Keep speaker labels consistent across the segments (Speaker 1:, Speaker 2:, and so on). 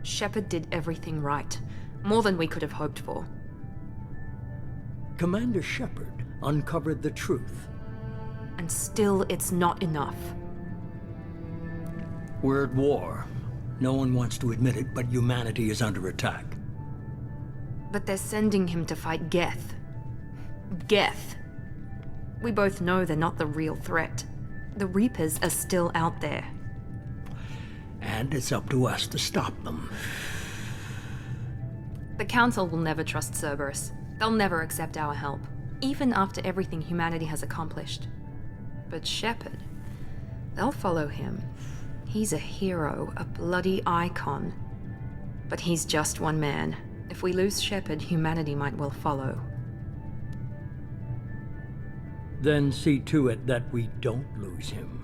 Speaker 1: Shepard did everything right. More than we could have hoped for.
Speaker 2: Commander Shepard uncovered the truth.
Speaker 1: And still, it's not enough.
Speaker 2: We're at war. No one wants to admit it, but humanity is under attack.
Speaker 1: But they're sending him to fight Geth. Geth. We both know they're not the real threat. The Reapers are still out there.
Speaker 2: And it's up to us to stop them.
Speaker 1: The Council will never trust Cerberus. They'll never accept our help, even after everything humanity has accomplished. But Shepard, they'll follow him. He's a hero, a bloody icon. But he's just one man. If we lose Shepard, humanity might well follow.
Speaker 2: Then see to it that we don't lose him.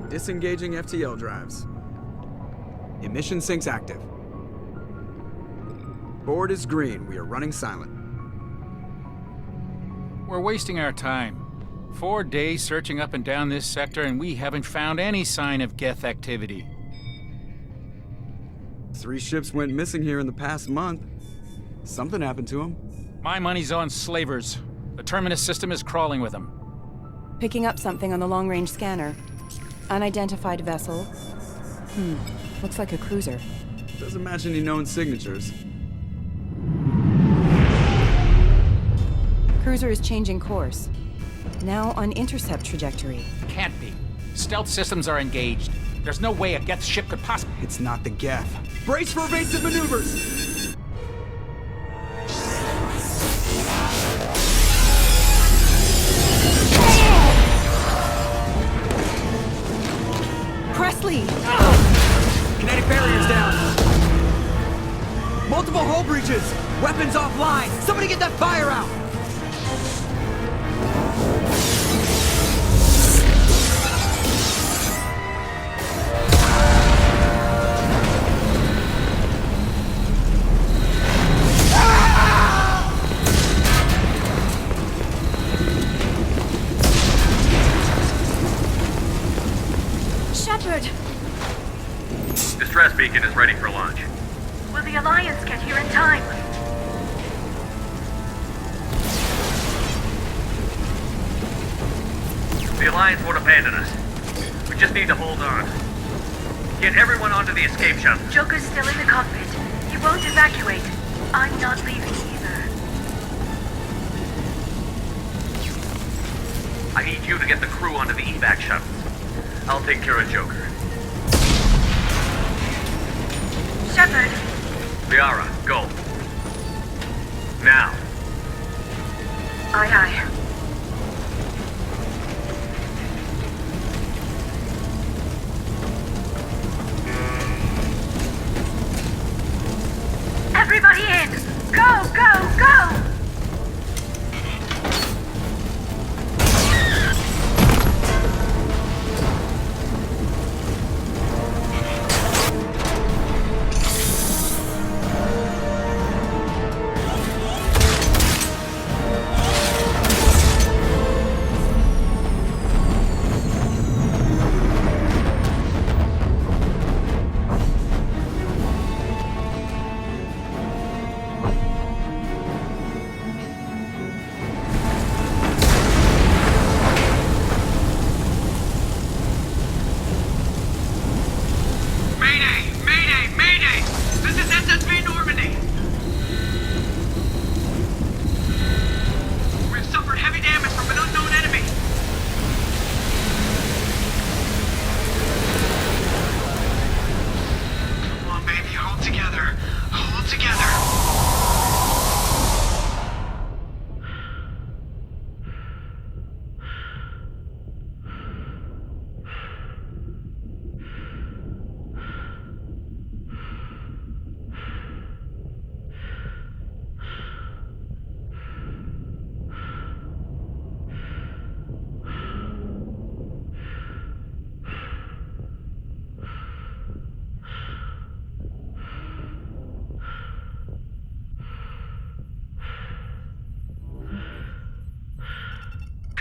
Speaker 3: Disengaging FTL drives. Emission sinks active. Board is green. We are running silent.
Speaker 4: We're wasting our time. 4 days searching up and down this sector, and we haven't found any sign of Geth activity.
Speaker 3: 3 ships went missing here in the past month. Something happened to them.
Speaker 4: My money's on slavers. The Terminus system is crawling with them.
Speaker 5: Picking up something on the long-range scanner. Unidentified vessel. Looks like a cruiser.
Speaker 3: Doesn't match any known signatures.
Speaker 5: Cruiser is changing course. Now on intercept trajectory.
Speaker 4: Can't be. Stealth systems are engaged. There's no way a Geth ship could possibly...
Speaker 3: It's not the Geth. Brace for evasive maneuvers!
Speaker 5: Presley!
Speaker 6: Kinetic barriers down. Multiple hull breaches. Weapons offline. Somebody get that fire out.
Speaker 7: Shepard!
Speaker 8: Distress beacon is ready for launch.
Speaker 7: Will the Alliance get here in time?
Speaker 8: The Alliance won't abandon us. We just need to hold on. Get everyone onto the escape shuttle.
Speaker 7: Joker's still in the cockpit. He won't evacuate. I'm not leaving either.
Speaker 8: I need you to get the crew onto the evac shuttles. I'll take care of Joker.
Speaker 7: Shepard!
Speaker 8: Liara, go. Now.
Speaker 7: Aye, aye. Everybody in! Go, go, go!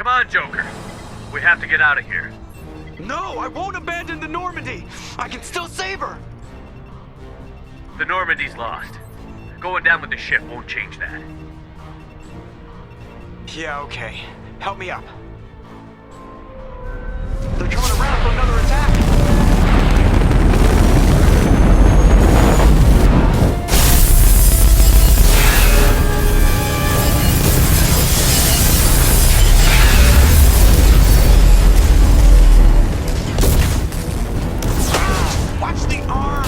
Speaker 8: Come on, Joker. We have to get out of here.
Speaker 6: No, I won't abandon the Normandy. I can still save her.
Speaker 8: The Normandy's lost. Going down with the ship won't change that.
Speaker 6: Yeah, okay. Help me up. They're coming around for another attack. Watch the arm!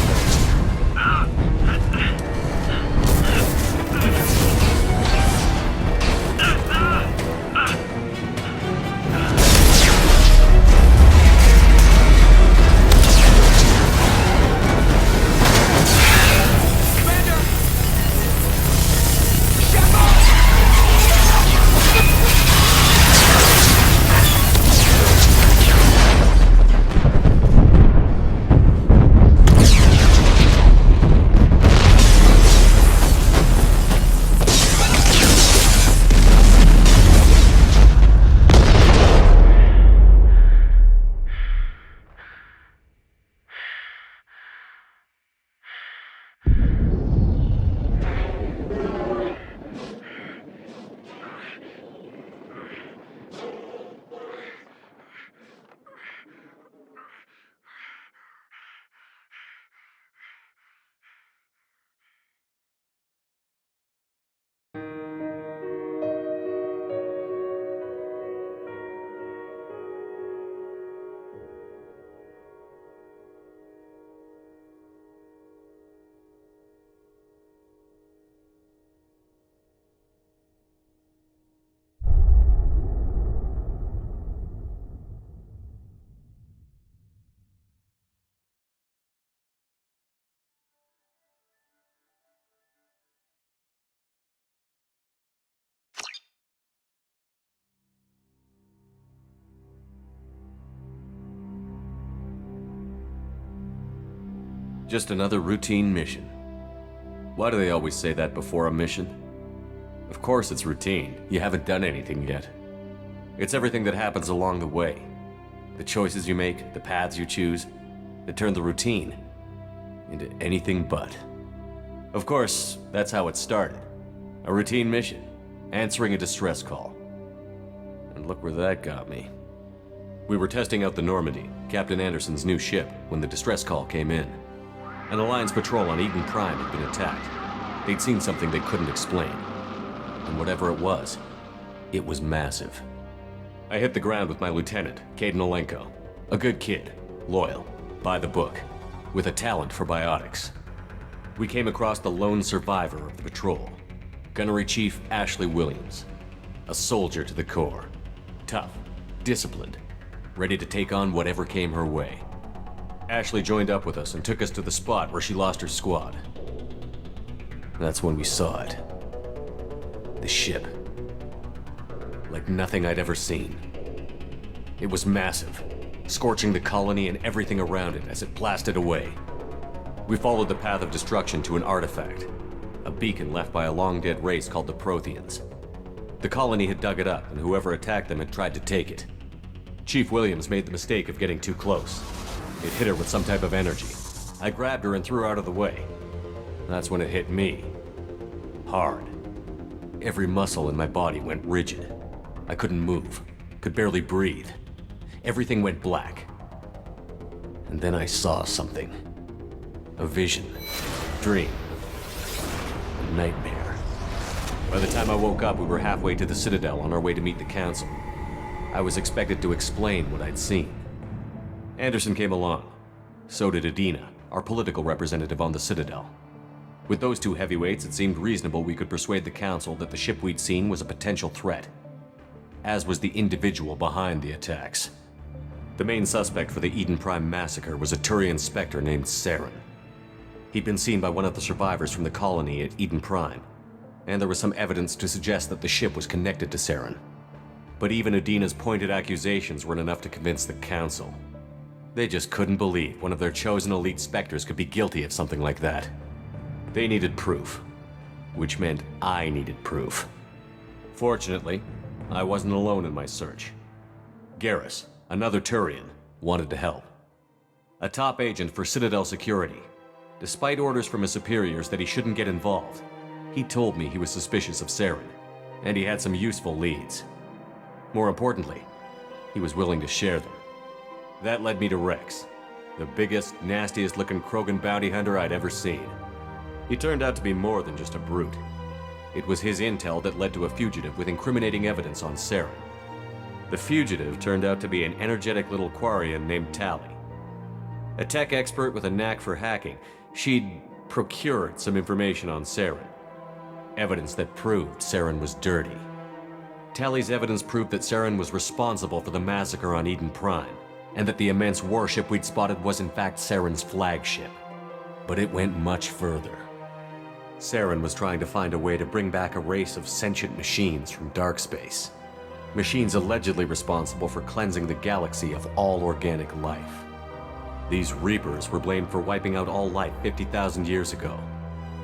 Speaker 9: Just another routine mission. Why do they always say that before a mission? Of course it's routine. You haven't done anything yet. It's everything that happens along the way. The choices you make, the paths you choose, that turn the routine into anything but. Of course, that's how it started. A routine mission, answering a distress call. And look where that got me. We were testing out the Normandy, Captain Anderson's new ship, when the distress call came in. An Alliance patrol on Eden Prime had been attacked. They'd seen something they couldn't explain. And whatever it was massive. I hit the ground with my lieutenant, Caden Olenko. A good kid, loyal, by the book, with a talent for biotics. We came across the lone survivor of the patrol, Gunnery Chief Ashley Williams. A soldier to the core. Tough, disciplined, ready to take on whatever came her way. Ashley joined up with us and took us to the spot where she lost her squad. That's when we saw it. The ship. Like nothing I'd ever seen. It was massive, scorching the colony and everything around it as it blasted away. We followed the path of destruction to an artifact, a beacon left by a long-dead race called the Protheans. The colony had dug it up, and whoever attacked them had tried to take it. Chief Williams made the mistake of getting too close. It hit her with some type of energy. I grabbed her and threw her out of the way. That's when it hit me. Hard. Every muscle in my body went rigid. I couldn't move, could barely breathe. Everything went black. And then I saw something. A vision. Dream. A nightmare. By the time I woke up, we were halfway to the Citadel on our way to meet the Council. I was expected to explain what I'd seen. Anderson came along. So did Adina, our political representative on the Citadel. With those two heavyweights, it seemed reasonable we could persuade the Council that the ship we'd seen was a potential threat, as was the individual behind the attacks. The main suspect for the Eden Prime massacre was a Turian Spectre named Saren. He'd been seen by one of the survivors from the colony at Eden Prime, and there was some evidence to suggest that the ship was connected to Saren. But even Adina's pointed accusations weren't enough to convince the Council. They just couldn't believe one of their chosen elite Spectres could be guilty of something like that. They needed proof, which meant I needed proof. Fortunately, I wasn't alone in my search. Garrus, another Turian, wanted to help. A top agent for Citadel Security. Despite orders from his superiors that he shouldn't get involved, he told me he was suspicious of Saren, and he had some useful leads. More importantly, he was willing to share them. That led me to Rex, the biggest, nastiest looking Krogan bounty hunter I'd ever seen. He turned out to be more than just a brute. It was his intel that led to a fugitive with incriminating evidence on Saren. The fugitive turned out to be an energetic little Quarian named Tali. A tech expert with a knack for hacking, she'd procured some information on Saren. Evidence that proved Saren was dirty. Tali's evidence proved that Saren was responsible for the massacre on Eden Prime, and that the immense warship we'd spotted was in fact Saren's flagship. But it went much further. Saren was trying to find a way to bring back a race of sentient machines from dark space. Machines allegedly responsible for cleansing the galaxy of all organic life. These Reapers were blamed for wiping out all life 50,000 years ago,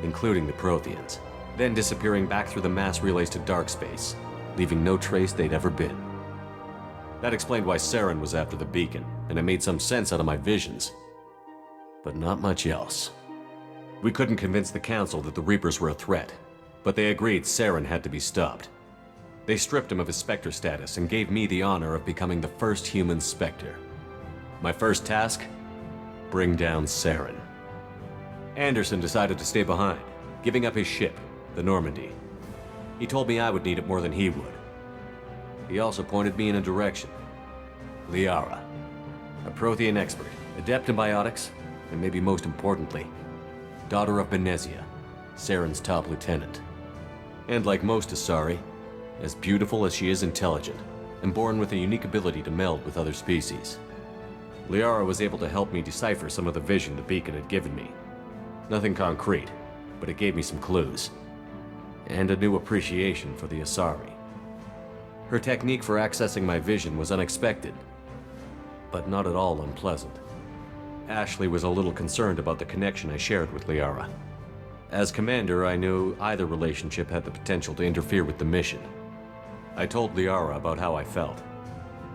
Speaker 9: including the Protheans, then disappearing back through the mass relays to dark space, leaving no trace they'd ever been. That explained why Saren was after the beacon, and it made some sense out of my visions. But not much else. We couldn't convince the Council that the Reapers were a threat, but they agreed Saren had to be stopped. They stripped him of his Spectre status and gave me the honor of becoming the first human Spectre. My first task? Bring down Saren. Anderson decided to stay behind, giving up his ship, the Normandy. He told me I would need it more than he would. He also pointed me in a direction. Liara, a Prothean expert, adept in biotics, and maybe most importantly, daughter of Benezia, Saren's top lieutenant. And like most Asari, as beautiful as she is intelligent, and born with a unique ability to meld with other species. Liara was able to help me decipher some of the vision the beacon had given me. Nothing concrete, but it gave me some clues. And a new appreciation for the Asari. Her technique for accessing my vision was unexpected, but not at all unpleasant. Ashley was a little concerned about the connection I shared with Liara. As commander, I knew either relationship had the potential to interfere with the mission. I told Liara about how I felt.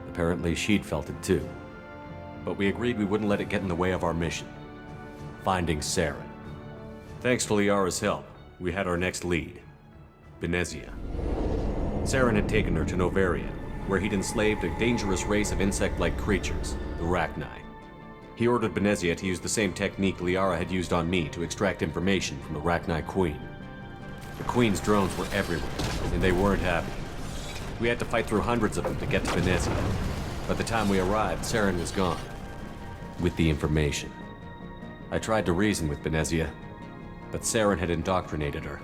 Speaker 9: Apparently, she'd felt it too. But we agreed we wouldn't let it get in the way of our mission. Finding Saren. Thanks to Liara's help, we had our next lead. Benezia. Saren had taken her to Novaria, where he'd enslaved a dangerous race of insect-like creatures, the Rachni. He ordered Benezia to use the same technique Liara had used on me to extract information from the Rachni Queen. The Queen's drones were everywhere, and they weren't happy. We had to fight through hundreds of them to get to Benezia. By the time we arrived, Saren was gone. With the information. I tried to reason with Benezia, but Saren had indoctrinated her.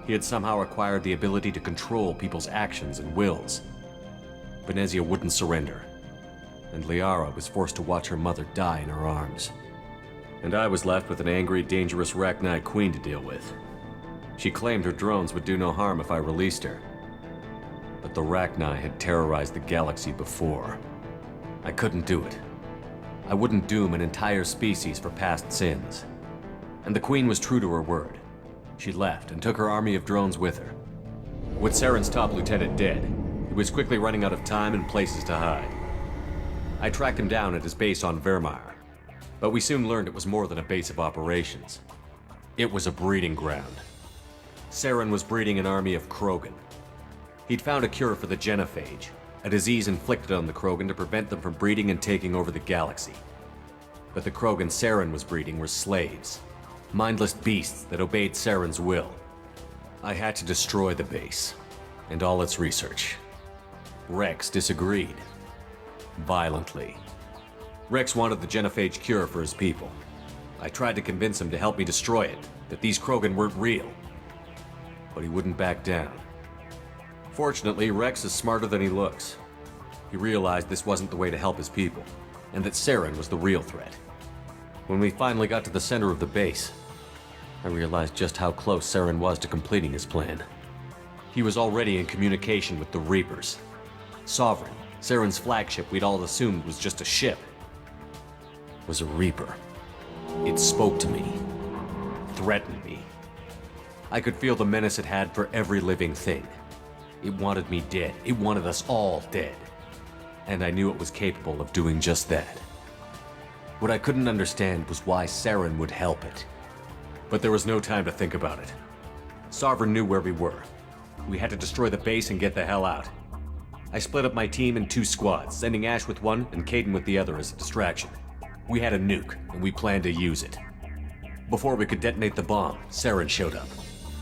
Speaker 9: He had somehow acquired the ability to control people's actions and wills. Benezia wouldn't surrender, and Liara was forced to watch her mother die in her arms. And I was left with an angry, dangerous Rachni Queen to deal with. She claimed her drones would do no harm if I released her. But the Rachni had terrorized the galaxy before. I couldn't do it. I wouldn't doom an entire species for past sins. And the Queen was true to her word. She left and took her army of drones with her. With Saren's top lieutenant dead, he was quickly running out of time and places to hide. I tracked him down at his base on Vermeer, but we soon learned it was more than a base of operations. It was a breeding ground. Saren was breeding an army of Krogan. He'd found a cure for the genophage, a disease inflicted on the Krogan to prevent them from breeding and taking over the galaxy. But the Krogan Saren was breeding were slaves. Mindless beasts that obeyed Saren's will. I had to destroy the base, and all its research. Rex disagreed. Violently. Rex wanted the genophage cure for his people. I tried to convince him to help me destroy it, that these Krogan weren't real. But he wouldn't back down. Fortunately, Rex is smarter than he looks. He realized this wasn't the way to help his people, and that Saren was the real threat. When we finally got to the center of the base, I realized just how close Saren was to completing his plan. He was already in communication with the Reapers. Sovereign, Saren's flagship we'd all assumed was just a ship, was a Reaper. It spoke to me, threatened me. I could feel the menace it had for every living thing. It wanted me dead. It wanted us all dead. And I knew it was capable of doing just that. What I couldn't understand was why Saren would help it. But there was no time to think about it. Sovereign knew where we were. We had to destroy the base and get the hell out. I split up my team in 2 squads, sending Ash with one and Caden with the other as a distraction. We had a nuke, and we planned to use it. Before we could detonate the bomb, Saren showed up.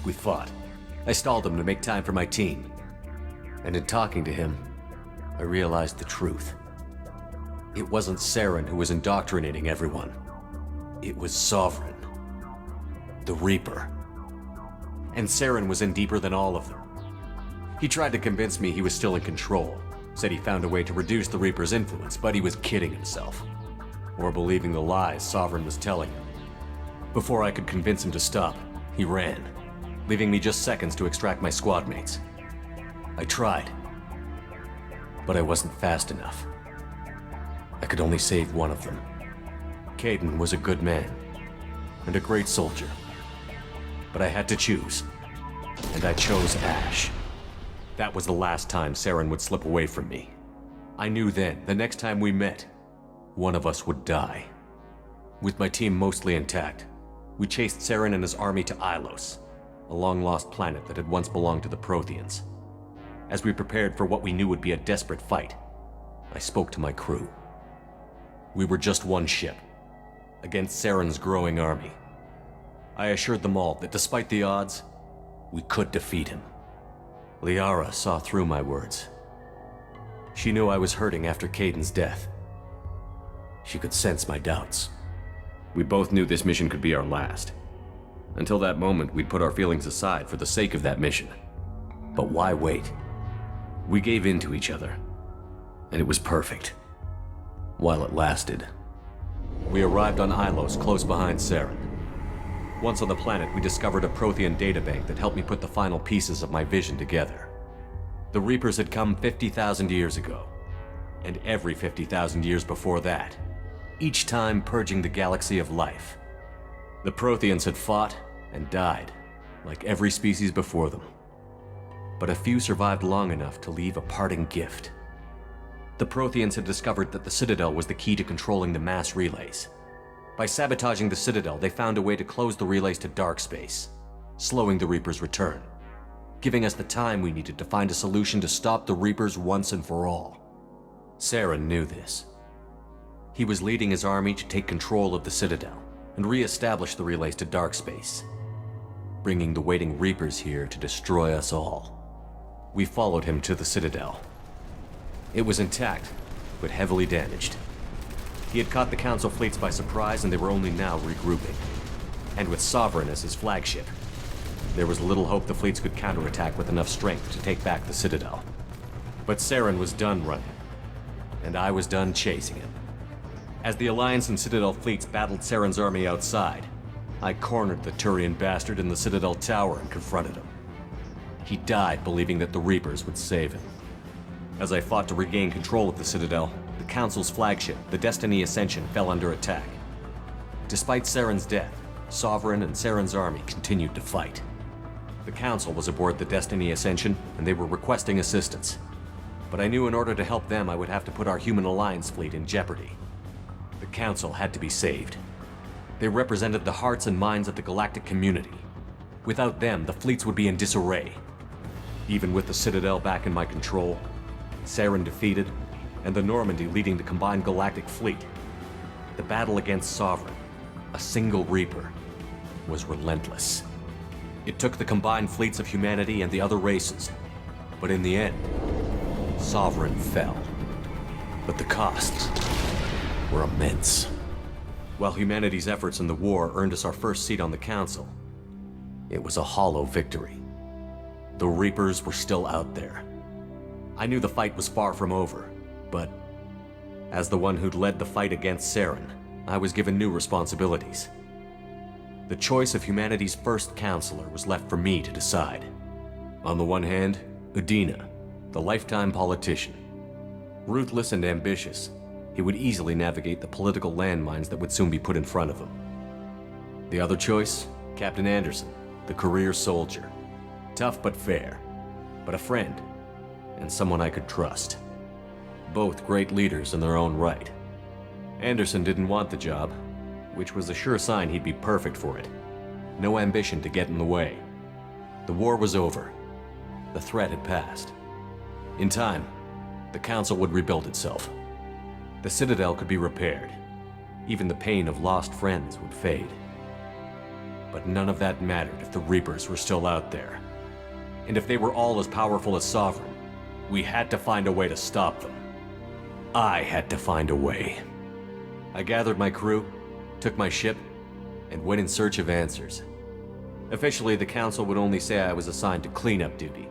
Speaker 9: We fought. I stalled him to make time for my team. And in talking to him, I realized the truth. It wasn't Saren who was indoctrinating everyone. It was Sovereign. The Reaper. And Saren was in deeper than all of them. He tried to convince me he was still in control. Said he found a way to reduce the Reaper's influence, but he was kidding himself. Or believing the lies Sovereign was telling him. Before I could convince him to stop, he ran, leaving me just seconds to extract my squad mates. I tried, but I wasn't fast enough. I could only save one of them. Caden was a good man, and a great soldier. But I had to choose, and I chose Ash. That was the last time Saren would slip away from me. I knew then, the next time we met, one of us would die. With my team mostly intact, we chased Saren and his army to Ilos, a long-lost planet that had once belonged to the Protheans. As we prepared for what we knew would be a desperate fight, I spoke to my crew. We were just one ship, against Saren's growing army. I assured them all that despite the odds, we could defeat him. Liara saw through my words. She knew I was hurting after Caden's death. She could sense my doubts.
Speaker 10: We both knew this mission could be our last. Until that moment, we'd put our feelings aside for the sake of that mission.
Speaker 9: But why wait?
Speaker 10: We gave in to each other, and it was perfect.
Speaker 9: While it lasted. We arrived on Ilos, close behind Saren. Once on the planet, we discovered a Prothean databank that helped me put the final pieces of my vision together. The Reapers had come 50,000 years ago, and every 50,000 years before that, each time purging the galaxy of life. The Protheans had fought and died, like every species before them. But a few survived long enough to leave a parting gift. The Protheans had discovered that the Citadel was the key to controlling the mass relays. By sabotaging the Citadel, they found a way to close the relays to dark space, slowing the Reaper's return, giving us the time we needed to find a solution to stop the Reapers once and for all. Saren knew this. He was leading his army to take control of the Citadel and re-establish the relays to dark space, bringing the waiting Reapers here to destroy us all. We followed him to the Citadel. It was intact, but heavily damaged. He had caught the Council fleets by surprise, and they were only now regrouping. And with Sovereign as his flagship, there was little hope the fleets could counterattack with enough strength to take back the Citadel. But Saren was done running, and I was done chasing him. As the Alliance and Citadel fleets battled Saren's army outside, I cornered the Turian bastard in the Citadel tower and confronted him. He died believing that the Reapers would save him. As I fought to regain control of the Citadel, the Council's flagship, the Destiny Ascension, fell under attack. Despite Saren's death, Sovereign and Saren's army continued to fight. The Council was aboard the Destiny Ascension, and they were requesting assistance. But I knew in order to help them, I would have to put our human Alliance fleet in jeopardy. The Council had to be saved. They represented the hearts and minds of the galactic community. Without them, the fleets would be in disarray. Even with the Citadel back in my control, Saren defeated, and the Normandy leading the combined galactic fleet, the battle against Sovereign, a single Reaper, was relentless. It took the combined fleets of humanity and the other races, but in the end, Sovereign fell. But the costs were immense. While humanity's efforts in the war earned us our first seat on the Council, it was a hollow victory. The Reapers were still out there. I knew the fight was far from over, but as the one who'd led the fight against Saren, I was given new responsibilities. The choice of humanity's first counselor was left for me to decide. On the one hand, Udina, the lifetime politician. Ruthless and ambitious, he would easily navigate the political landmines that would soon be put in front of him. The other choice, Captain Anderson, the career soldier. Tough but fair. but a friend, and someone I could trust. Both great leaders in their own right. Anderson didn't want the job, which was a sure sign he'd be perfect for it. No ambition to get in the way. The war was over. The threat had passed. In time, the Council would rebuild itself. The Citadel could be repaired. Even the pain of lost friends would fade. But none of that mattered if the Reapers were still out there. And if they were all as powerful as Sovereign, we had to find a way to stop them. I had to find a way. I gathered my crew, took my ship, and went in search of answers. Officially, the Council would only say I was assigned to cleanup duty,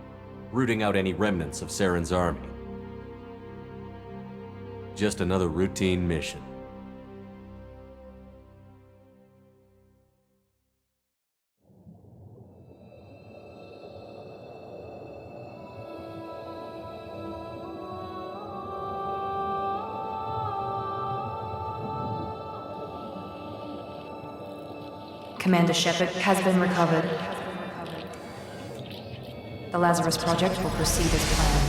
Speaker 9: rooting out any remnants of Saren's army. Just another routine mission.
Speaker 1: Commander Shepard has been recovered. The Lazarus Project will proceed as planned.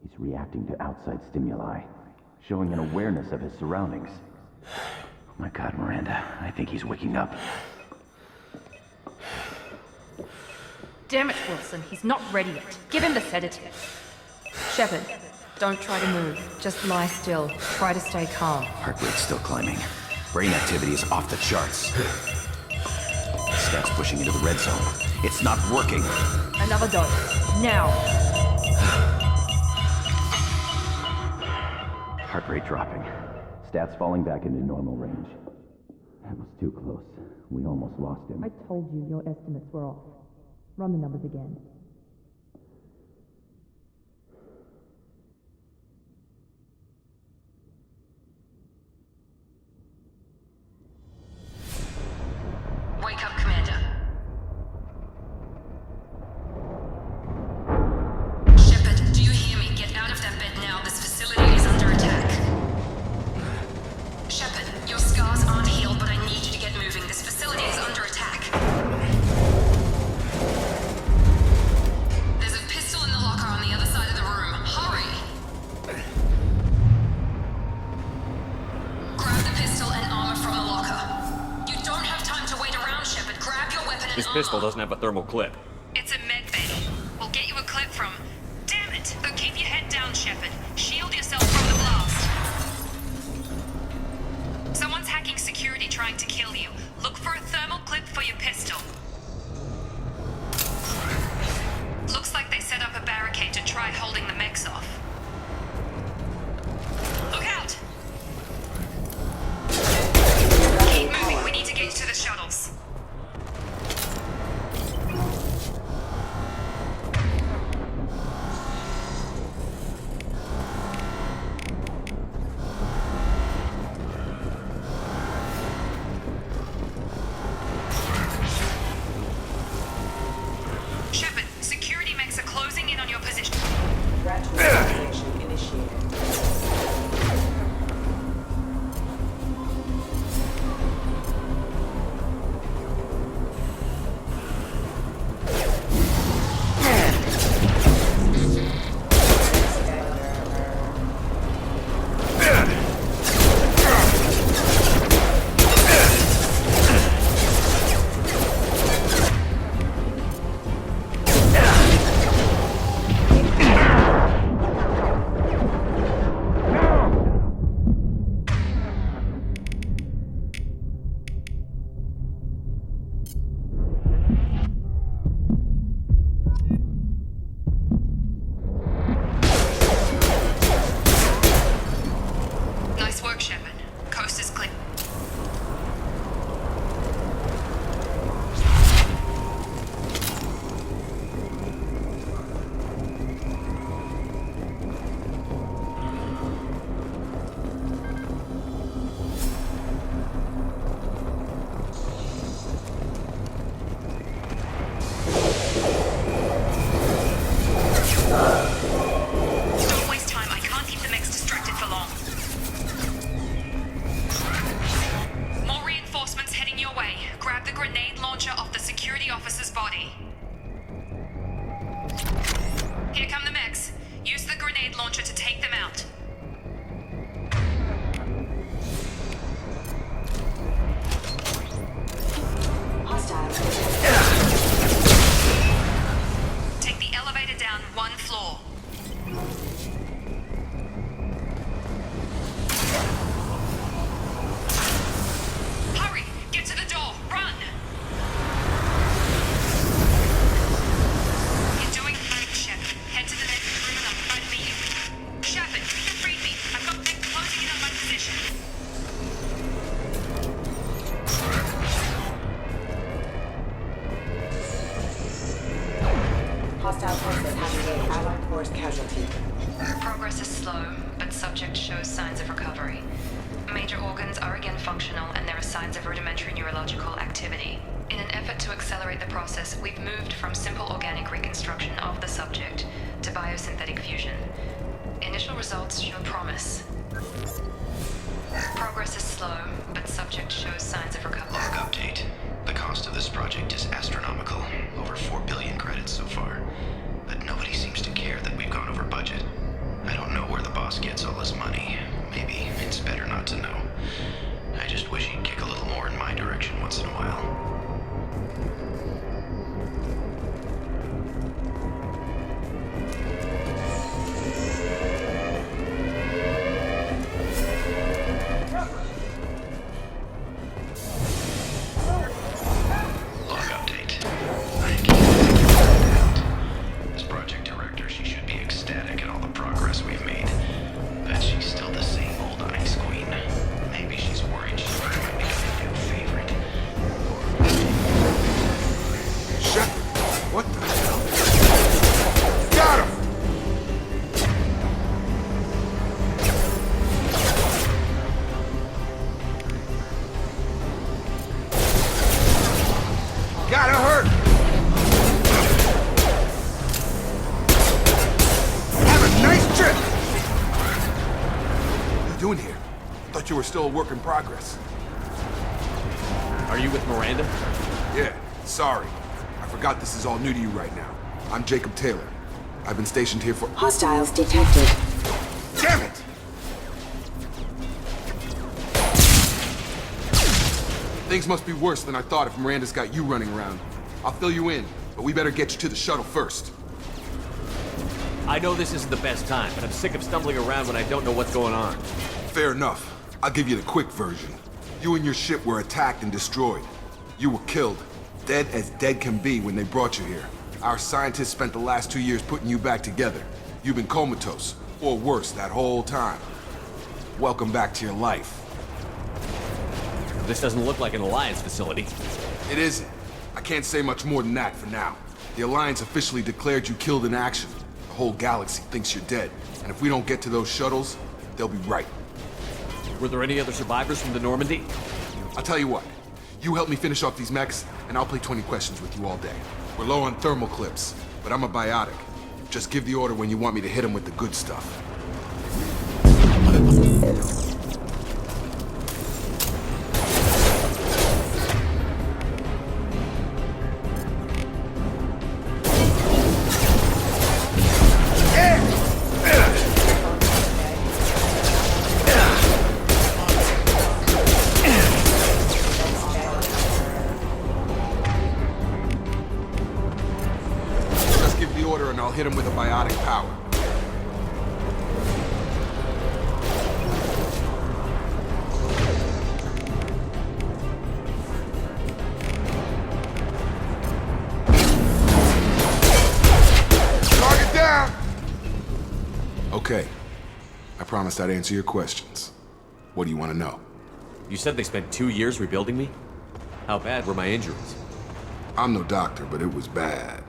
Speaker 11: He's reacting to outside stimuli, showing an awareness of his surroundings. Oh my God, Miranda, I think he's waking up.
Speaker 1: Damn it, Wilson, he's not ready yet. Give him the sedative. Shepard, don't try to move. Just lie still. Try to stay calm.
Speaker 11: Heart rate's still climbing. Brain activity is off the charts. Stats pushing into the red zone. It's not working.
Speaker 1: Another dose. Now.
Speaker 11: Heart rate dropping. Stats falling back into normal range. That was too close. We almost lost him.
Speaker 12: I told you your estimates were off. Run the numbers again.
Speaker 1: Wake up, Commander. Shepard, do you hear me? Get out of that bed now. This facility is under attack. Shepard, your scars aren't healed, but I need you to get moving. This facility is under attack. There's a pistol in the locker on the other side of the room. Hurry! Grab the pistol and armor from the locker. You don't have time to wait around, Shepard. Grab your weapon and
Speaker 10: This
Speaker 1: armor.
Speaker 10: pistol doesn't have a thermal clip.
Speaker 1: It's a med bay. We'll get you a clip from... Damn it! But keep your head down, Shepard. Shield yourself from the blast. Someone's hacking security trying to kill you. Look for a thermal clip for your pistol. Looks like they set up a barricade to try holding the mechs off. Look out! Keep moving. We need to get you to the shuttles. Shepard, security mechs are closing in on your position. Nice work, Shepard. Coast is clear. Don't waste time. I can't keep the mechs distracted for long. More reinforcements heading your way. Grab the grenade launcher off the security officer's body. Here come the mechs. Use the grenade launcher to take them out. Take the elevator down one floor. Hurry! Get to the door! Run! You're doing fine, Shepard. Head to the next room and I'll try to meet you. Shepard, you can read me. I've got mech closing in on my position.
Speaker 13: Hostile forces have made Allied force casualty.
Speaker 1: Progress is slow, but subject shows signs of recovery. Major organs are again functional, and there are signs of rudimentary neurological activity. In an effort to accelerate the process, we've moved from simple organic reconstruction of the subject to biosynthetic fusion. Initial results show promise. Progress is slow, but subject shows signs of recovery.
Speaker 14: Log update. The cost of this project is astronomical. Over 4 billion credits so far. But nobody seems to care that we've gone over budget. I don't know where the boss gets all his money. Maybe it's better not to know. I just wish he'd kick a little more in my direction once in a while. Maybe she's worried she's becoming a new favorite. Or
Speaker 15: you were still a work in progress.
Speaker 10: Are you with Miranda?
Speaker 15: Yeah, sorry. I forgot this is all new to you right now. I'm Jacob Taylor. I've been stationed here for—
Speaker 13: Hostiles detected.
Speaker 15: Damn it! Things must be worse than I thought if Miranda's got you running around. I'll fill you in, but we better get you to the shuttle first.
Speaker 10: I know this isn't the best time, but I'm sick of stumbling around when I don't know what's going on.
Speaker 15: Fair enough. I'll give you the quick version. You and your ship were attacked and destroyed. You were killed. Dead as dead can be when they brought you here. Our scientists spent the last 2 years putting you back together. You've been comatose, or worse, that whole time. Welcome back to your life.
Speaker 10: This doesn't look like an Alliance facility.
Speaker 15: It isn't. I can't say much more than that for now. The Alliance officially declared you killed in action. The whole galaxy thinks you're dead. And if we don't get to those shuttles, they'll be right.
Speaker 10: Were there any other survivors from the Normandy?
Speaker 15: I'll tell you what. You help me finish off these mechs, and I'll play 20 questions with you all day. We're low on thermal clips, but I'm a biotic. Just give the order when you want me to hit them with the good stuff. I'll hit him with a biotic power. Target down! Okay. I promised I'd answer your questions. What do you want to know?
Speaker 10: You said they spent 2 years rebuilding me? How bad were my injuries?
Speaker 15: I'm no doctor, but it was bad.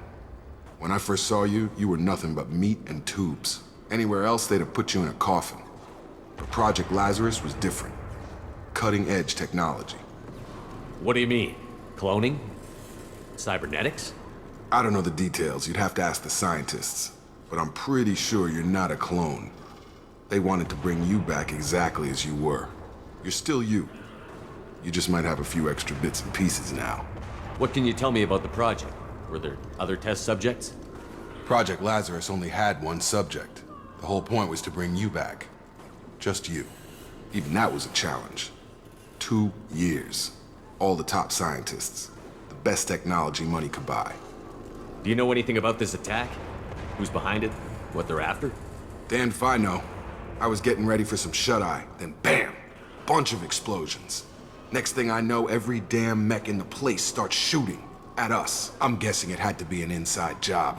Speaker 15: When I first saw you, you were nothing but meat and tubes. Anywhere else, they'd have put you in a coffin. But Project Lazarus was different. Cutting-edge technology.
Speaker 10: What do you mean? Cloning? Cybernetics?
Speaker 15: I don't know the details. You'd have to ask the scientists. But I'm pretty sure you're not a clone. They wanted to bring you back exactly as you were. You're still you. You just might have a few extra bits and pieces now.
Speaker 10: What can you tell me about the project? Were there other test subjects?
Speaker 15: Project Lazarus only had one subject. The whole point was to bring you back. Just you. Even that was a challenge. 2 years. All the top scientists. The best technology money could buy.
Speaker 10: Do you know anything about this attack? Who's behind it? What they're after?
Speaker 15: Damned if I know. I was getting ready for some shut-eye, then bam! Bunch of explosions. Next thing I know, every damn mech in the place starts shooting. At us. I'm guessing it had to be an inside job.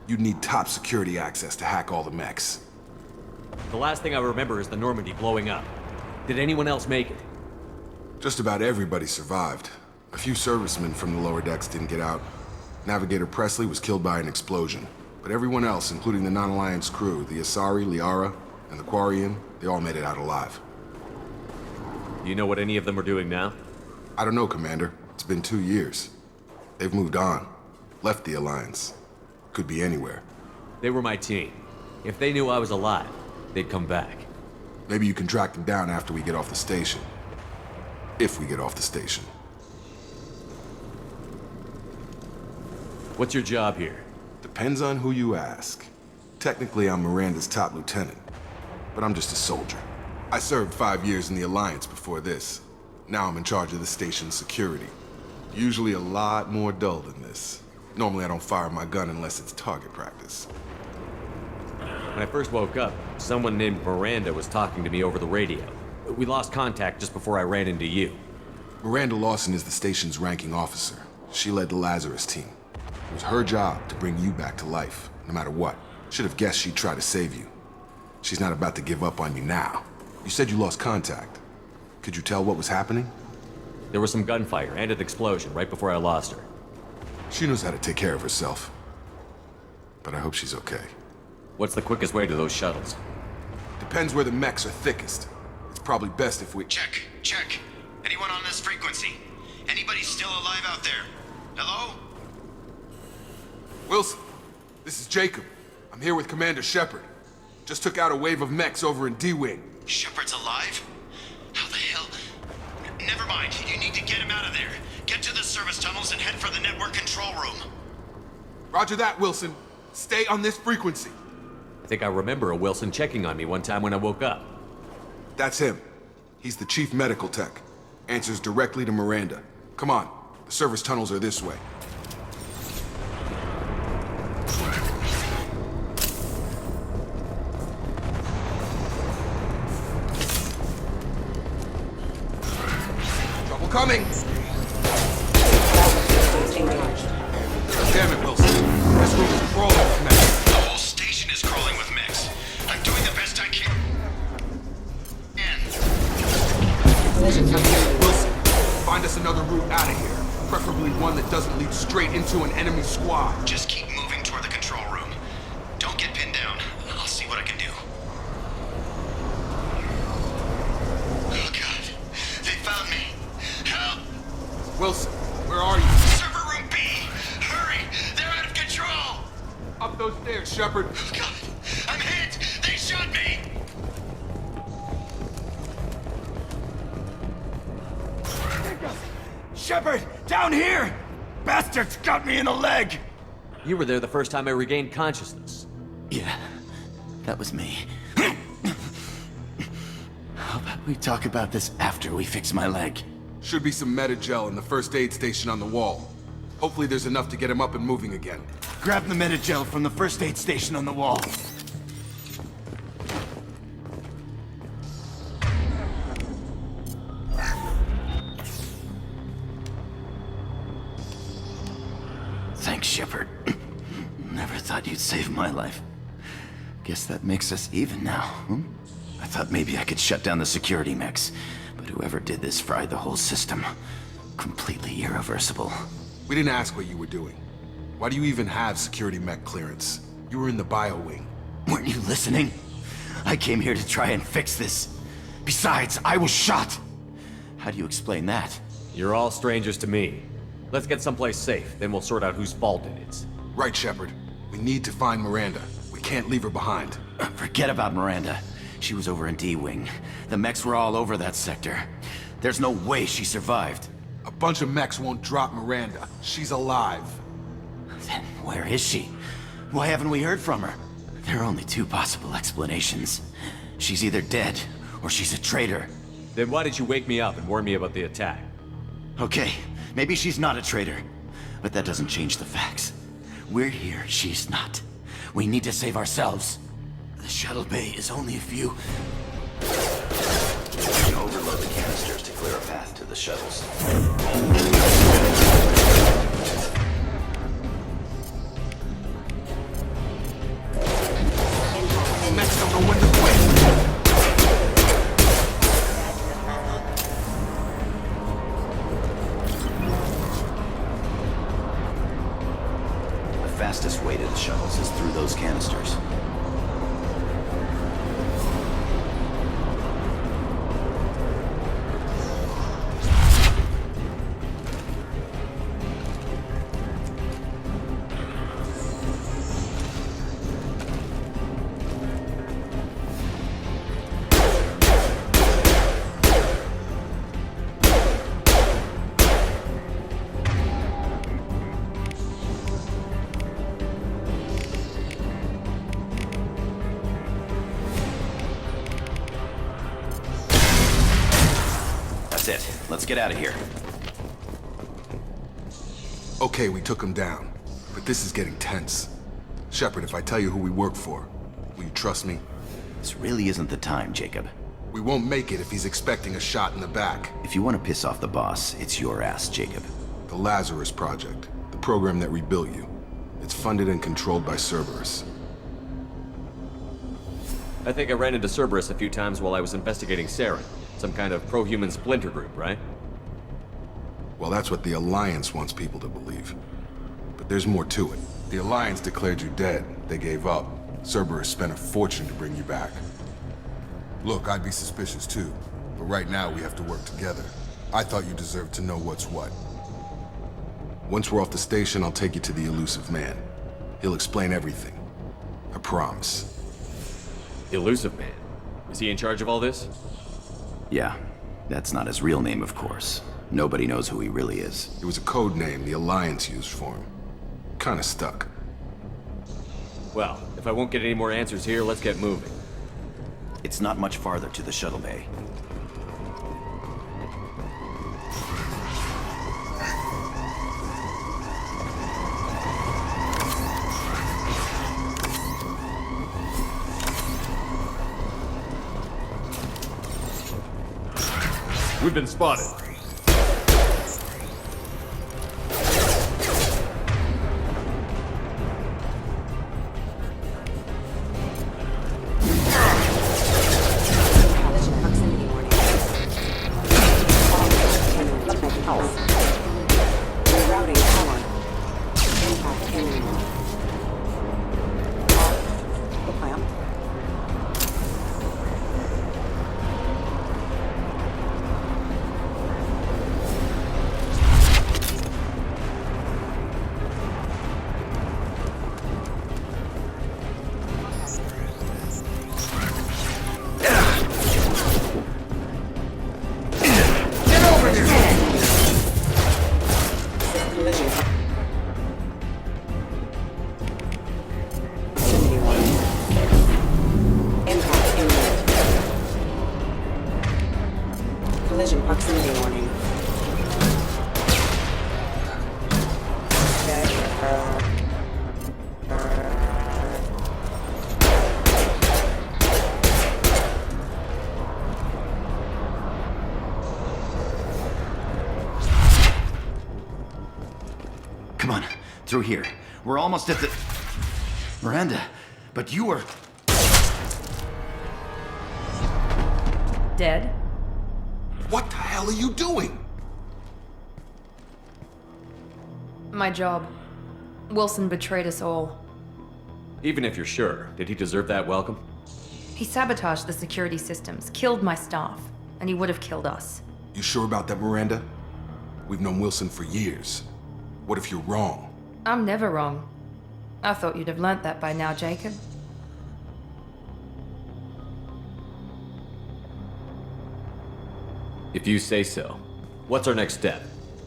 Speaker 15: You'd need top security access to hack all the mechs.
Speaker 10: The last thing I remember is the Normandy blowing up. Did anyone else make it?
Speaker 15: Just about everybody survived. A few servicemen from the lower decks didn't get out. Navigator Presley was killed by an explosion. But everyone else, including the non-Alliance crew, the Asari, Liara, and the Quarian, they all made it out alive.
Speaker 10: Do you know what any of them are doing now?
Speaker 15: I don't know, Commander. It's been 2 years. They've moved on. Left the Alliance. Could be anywhere.
Speaker 10: They were my team. If they knew I was alive, they'd come back.
Speaker 15: Maybe you can track them down after we get off the station. If we get off the station.
Speaker 10: What's your job here?
Speaker 15: Depends on who you ask. Technically, I'm Miranda's top lieutenant. But I'm just a soldier. I served 5 years in the Alliance before this. Now I'm in charge of the station's security. Usually a lot more dull than this. Normally I don't fire my gun unless it's target practice.
Speaker 10: When I first woke up, someone named Miranda was talking to me over the radio. We lost contact just before I ran into you.
Speaker 15: Miranda Lawson is the station's ranking officer. She led the Lazarus team. It was her job to bring you back to life, no matter what. Should have guessed she'd try to save you. She's not about to give up on you now. You said you lost contact. Could you tell what was happening?
Speaker 10: There was some gunfire and an explosion right before I lost her.
Speaker 15: She knows how to take care of herself. But I hope she's okay.
Speaker 10: What's the quickest way to those shuttles?
Speaker 15: Depends where the mechs are thickest. It's probably best if we—
Speaker 14: Check. Anyone on this frequency? Anybody still alive out there? Hello?
Speaker 15: Wilson, this is Jacob. I'm here with Commander Shepard. Just took out a wave of mechs over in D-Wing.
Speaker 14: Shepard's alive? Never mind. You need to get him out of there. Get to the service tunnels and head for the network control room.
Speaker 15: Roger that, Wilson. Stay on this frequency.
Speaker 10: I think I remember a Wilson checking on me one time when I woke up.
Speaker 15: That's him. He's the chief medical tech. Answers directly to Miranda. Come on. The service tunnels are this way. Trouble coming! Damn it, Wilson. This room is crawling with mechs.
Speaker 14: The whole station is crawling with mechs. I'm doing the best I can.
Speaker 15: Wilson, find us another route out of here. Preferably one that doesn't lead straight into an enemy squad.
Speaker 14: Just keep moving toward the control room. Don't get pinned down. I'll see what I can do. Oh god. They found me. Help!
Speaker 15: Wilson, where are you?
Speaker 14: Server room B! Hurry! They're out of control!
Speaker 15: Up those stairs, Shepard.
Speaker 14: Oh god! I'm hit! They shot me!
Speaker 6: Shepard, down here! Bastards got me in the leg!
Speaker 10: You were there the first time I regained consciousness.
Speaker 6: Yeah, that was me. How about we talk about this after we fix my leg?
Speaker 15: Should be some Medi-gel in the first aid station on the wall. Hopefully there's enough to get him up and moving again.
Speaker 6: Grab the Medi-gel from the first aid station on the wall. Thanks, Shepard. Never thought you'd save my life. Guess that makes us even now, hmm? I thought maybe I could shut down the security mechs, but whoever did this fried the whole system. Completely irreversible.
Speaker 15: We didn't ask what you were doing. Why do you even have security mech clearance? You were in the bio wing.
Speaker 6: Weren't you listening? I came here to try and fix this. Besides, I was shot. How do you explain that?
Speaker 10: You're all strangers to me. Let's get someplace safe, then we'll sort out whose fault it is.
Speaker 15: Right, Shepard. We need to find Miranda. We can't leave her behind.
Speaker 6: Forget about Miranda. She was over in D-Wing. The mechs were all over that sector. There's no way she survived.
Speaker 15: A bunch of mechs won't drop Miranda. She's alive.
Speaker 6: Then where is she? Why haven't we heard from her? There are only two possible explanations. She's either dead, or she's a traitor.
Speaker 10: Then why did you wake me up and warn me about the attack?
Speaker 6: Okay, maybe she's not a traitor. But that doesn't change the facts. We're here, she's not. We need to save ourselves. The shuttle bay is only a few...
Speaker 11: Overload the canisters to clear a path to the shuttles.
Speaker 15: Next, don't know when to quit.
Speaker 11: The fastest way to the shuttles is through those canisters.
Speaker 6: That's it. Let's get out of here.
Speaker 15: Okay, we took him down. But this is getting tense. Shepard, if I tell you who we work for, will you trust me?
Speaker 6: This really isn't the time, Jacob.
Speaker 15: We won't make it if he's expecting a shot in the back.
Speaker 6: If you want to piss off the boss, it's your ass, Jacob.
Speaker 15: The Lazarus Project, the program that rebuilt you. It's funded and controlled by Cerberus.
Speaker 10: I think I ran into Cerberus a few times while I was investigating Saren. Some kind of pro-human splinter group, right?
Speaker 15: Well, that's what the Alliance wants people to believe. But there's more to it. The Alliance declared you dead. They gave up. Cerberus spent a fortune to bring you back. Look, I'd be suspicious too. But right now, we have to work together. I thought you deserved to know what's what. Once we're off the station, I'll take you to the elusive man. He'll explain everything. I promise.
Speaker 10: Elusive man? Is he in charge of all this?
Speaker 6: Yeah. That's not his real name, of course. Nobody knows who he really is.
Speaker 15: It was a code name the Alliance used for him. Kinda stuck.
Speaker 10: Well, if I won't get any more answers here, let's get moving.
Speaker 6: It's not much farther to the shuttle bay.
Speaker 10: We've been spotted.
Speaker 13: Collision proximity warning.
Speaker 6: Come on, through here. We're almost at the... Miranda, but you were...
Speaker 1: Dead?
Speaker 15: What the hell are you doing?
Speaker 1: My job. Wilson betrayed us all.
Speaker 10: Even if you're sure, did he deserve that welcome?
Speaker 1: He sabotaged the security systems, killed my staff, and he would have killed us.
Speaker 15: You sure about that, Miranda? We've known Wilson for years. What if you're wrong?
Speaker 1: I'm never wrong. I thought you'd have learnt that by now, Jacob.
Speaker 10: If you say so. What's our next step?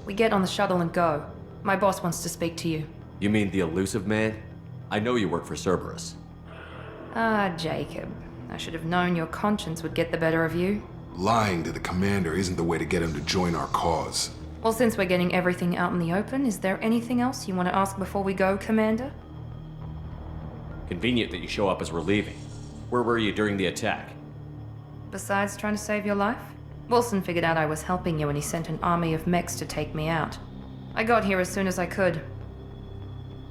Speaker 1: We get on the shuttle and go. My boss wants to speak to you.
Speaker 10: You mean the elusive man? I know you work for Cerberus.
Speaker 1: Ah, Jacob. I should have known your conscience would get the better of you.
Speaker 15: Lying to the commander isn't the way to get him to join our cause.
Speaker 1: Well, since we're getting everything out in the open, is there anything else you want to ask before we go, Commander?
Speaker 10: Convenient that you show up as we're leaving. Where were you during the attack?
Speaker 1: Besides trying to save your life? Wilson figured out I was helping you and he sent an army of mechs to take me out. I got here as soon as I could.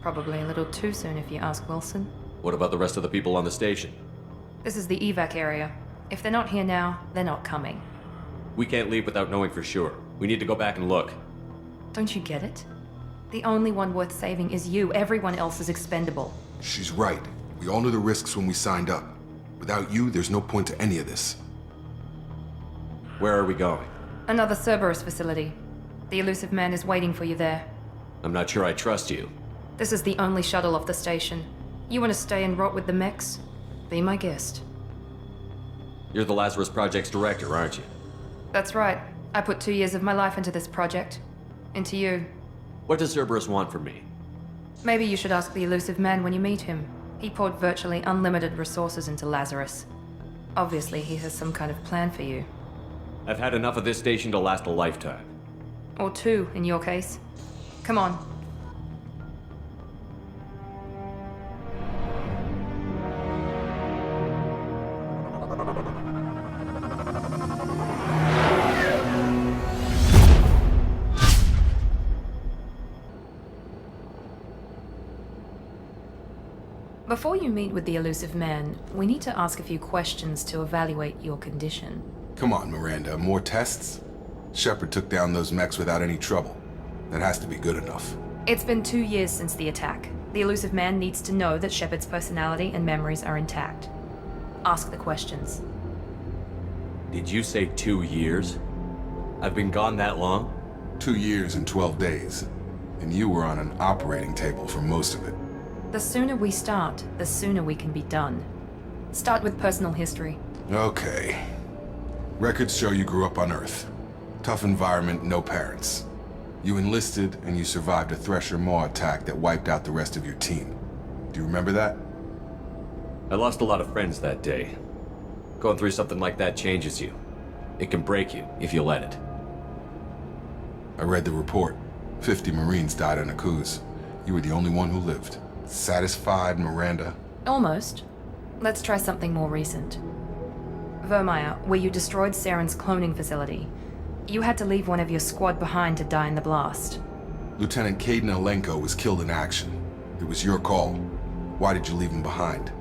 Speaker 1: Probably a little too soon if you ask Wilson.
Speaker 10: What about the rest of the people on the station?
Speaker 1: This is the evac area. If they're not here now, they're not coming.
Speaker 10: We can't leave without knowing for sure. We need to go back and look.
Speaker 1: Don't you get it? The only one worth saving is you. Everyone else is expendable.
Speaker 15: She's right. We all knew the risks when we signed up. Without you, there's no point to any of this.
Speaker 10: Where are we going?
Speaker 1: Another Cerberus facility. The elusive man is waiting for you there.
Speaker 10: I'm not sure I trust you.
Speaker 1: This is the only shuttle off the station. You want to stay and rot with the mechs? Be my guest.
Speaker 10: You're the Lazarus Project's director, aren't you?
Speaker 1: That's right. I put 2 years of my life into this project. Into you.
Speaker 10: What does Cerberus want from me?
Speaker 1: Maybe you should ask the elusive man when you meet him. He poured virtually unlimited resources into Lazarus. Obviously, he has some kind of plan for you.
Speaker 10: I've had enough of this station to last a lifetime.
Speaker 1: Or 2, in your case. Come on. Before you meet with the elusive man, we need to ask a few questions to evaluate your condition.
Speaker 15: Come on, Miranda, more tests? Shepard took down those mechs without any trouble. That has to be good enough.
Speaker 1: It's been 2 years since the attack. The elusive man needs to know that Shepard's personality and memories are intact. Ask the questions.
Speaker 10: Did you say 2 years? I've been gone that long?
Speaker 15: 2 years and 12 days. And you were on an operating table for most of it.
Speaker 1: The sooner we start, the sooner we can be done. Start with personal history.
Speaker 15: Okay. Records show you grew up on Earth. Tough environment, no parents. You enlisted and you survived a Thresher Maw attack that wiped out the rest of your team. Do you remember that?
Speaker 10: I lost a lot of friends that day. Going through something like that changes you. It can break you if you let it.
Speaker 15: I read the report. 50 Marines died on a cruise. You were the only one who lived. Satisfied, Miranda?
Speaker 1: Almost. Let's try something more recent. Vermeer, where you destroyed Saren's cloning facility. You had to leave one of your squad behind to die in the blast.
Speaker 15: Lieutenant Caden Alenko was killed in action. It was your call. Why did you leave him behind?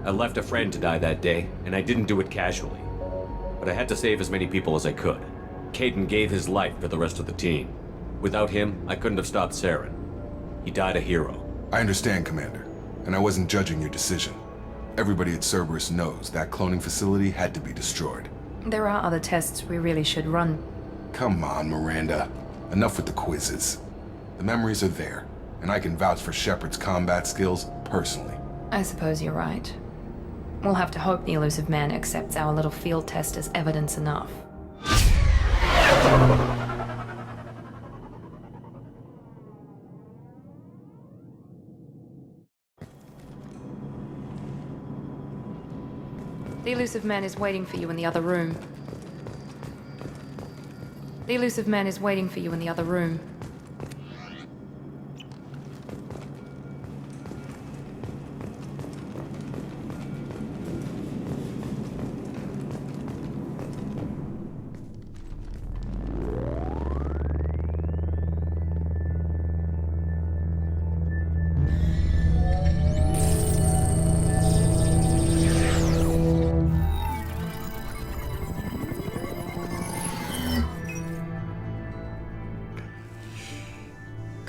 Speaker 10: I left a friend to die that day, and I didn't do it casually. But I had to save as many people as I could. Caden gave his life for the rest of the team. Without him, I couldn't have stopped Saren. He died a hero.
Speaker 15: I understand, Commander, and I wasn't judging your decision. Everybody at Cerberus knows that cloning facility had to be destroyed.
Speaker 1: There are other tests we really should run.
Speaker 15: Come on, Miranda. Enough with the quizzes. The memories are there, and I can vouch for Shepard's combat skills personally.
Speaker 1: I suppose you're right. We'll have to hope the Elusive Man accepts our little field test as evidence enough. The Elusive Man is waiting for you in the other room. The Elusive Man is waiting for you in the other room.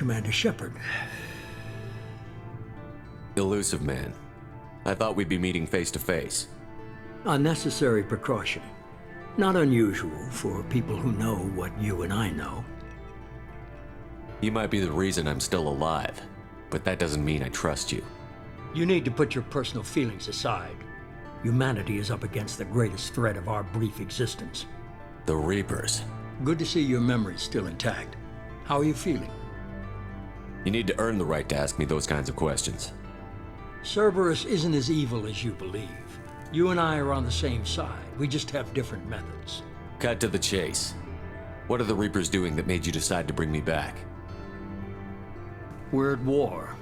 Speaker 2: Commander Shepard.
Speaker 10: Elusive Man. I thought we'd be meeting face to face.
Speaker 2: A necessary precaution. Not unusual for people who know what you and I know.
Speaker 10: You might be the reason I'm still alive, but that doesn't mean I trust you.
Speaker 2: You need to put your personal feelings aside. Humanity is up against the greatest threat of our brief existence.
Speaker 10: The Reapers.
Speaker 2: Good to see your memory's still intact. How are you feeling?
Speaker 10: You need to earn the right to ask me those kinds of questions.
Speaker 2: Cerberus isn't as evil as you believe. You and I are on the same side. We just have different methods.
Speaker 10: Cut to the chase. What are the Reapers doing that made you decide to bring me back?
Speaker 2: We're at war.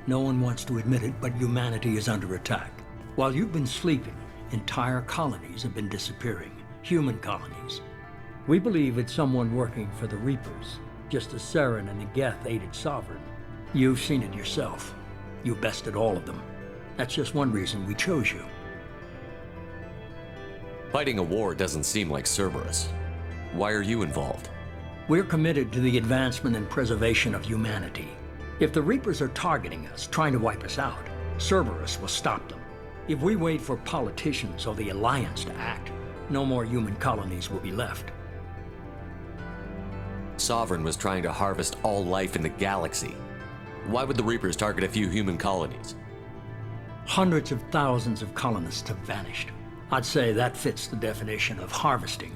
Speaker 2: No one wants to admit it, but humanity is under attack. While you've been sleeping, entire colonies have been disappearing. Human colonies. We believe it's someone working for the Reapers, just as Saren and the Geth aided Sovereign. You've seen it yourself. You bested all of them. That's just one reason we chose you.
Speaker 10: Fighting a war doesn't seem like Cerberus. Why are you involved?
Speaker 2: We're committed to the advancement and preservation of humanity. If the Reapers are targeting us, trying to wipe us out, Cerberus will stop them. If we wait for politicians or the Alliance to act, no more human colonies will be left.
Speaker 10: Sovereign was trying to harvest all life in the galaxy. Why would the Reapers target a few human colonies?
Speaker 2: Hundreds of thousands of colonists have vanished. I'd say that fits the definition of harvesting.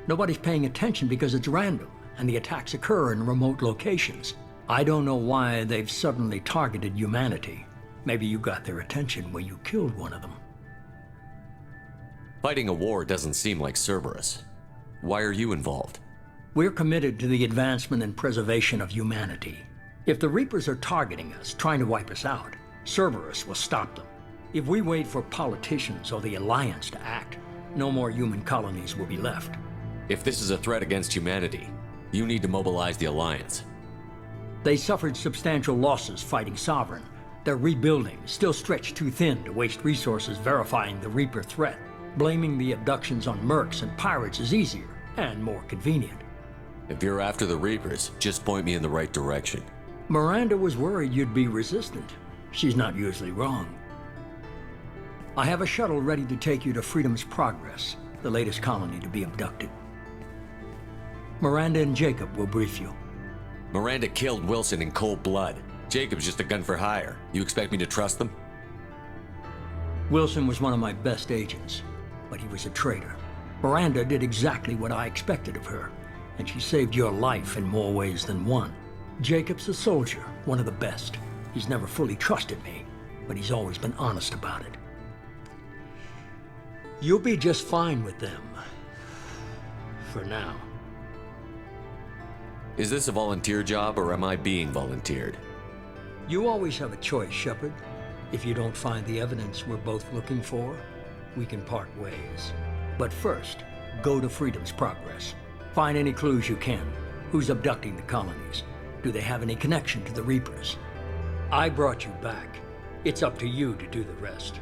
Speaker 2: Nobody's paying attention because it's random, and the attacks occur in remote locations. I don't know why they've suddenly targeted humanity. Maybe you got their attention when you killed one of them.
Speaker 10: Fighting a war doesn't seem like Cerberus. Why are you involved?
Speaker 2: We're committed to the advancement and preservation of humanity. If the Reapers are targeting us, trying to wipe us out, Cerberus will stop them. If we wait for politicians or the Alliance to act, no more human colonies will be left.
Speaker 10: If this is a threat against humanity, you need to mobilize the Alliance.
Speaker 2: They suffered substantial losses fighting Sovereign. They're rebuilding, still stretched too thin to waste resources verifying the Reaper threat. Blaming the abductions on mercs and pirates is easier and more convenient.
Speaker 10: If you're after the Reapers, just point me in the right direction.
Speaker 2: Miranda was worried you'd be resistant. She's not usually wrong. I have a shuttle ready to take you to Freedom's Progress, the latest colony to be abducted. Miranda and Jacob will brief you.
Speaker 10: Miranda killed Wilson in cold blood. Jacob's just a gun for hire. You expect me to trust them?
Speaker 2: Wilson was one of my best agents, but he was a traitor. Miranda did exactly what I expected of her, and she saved your life in more ways than one. Jacob's a soldier, one of the best. He's never fully trusted me, but he's always been honest about it. You'll be just fine with them. For now.
Speaker 10: Is this a volunteer job, or am I being volunteered?
Speaker 2: You always have a choice, Shepard. If you don't find the evidence we're both looking for, we can part ways. But first, go to Freedom's Progress. Find any clues you can. Who's abducting the colonies? Do they have any connection to the Reapers? I brought you back. It's up to you to do the rest.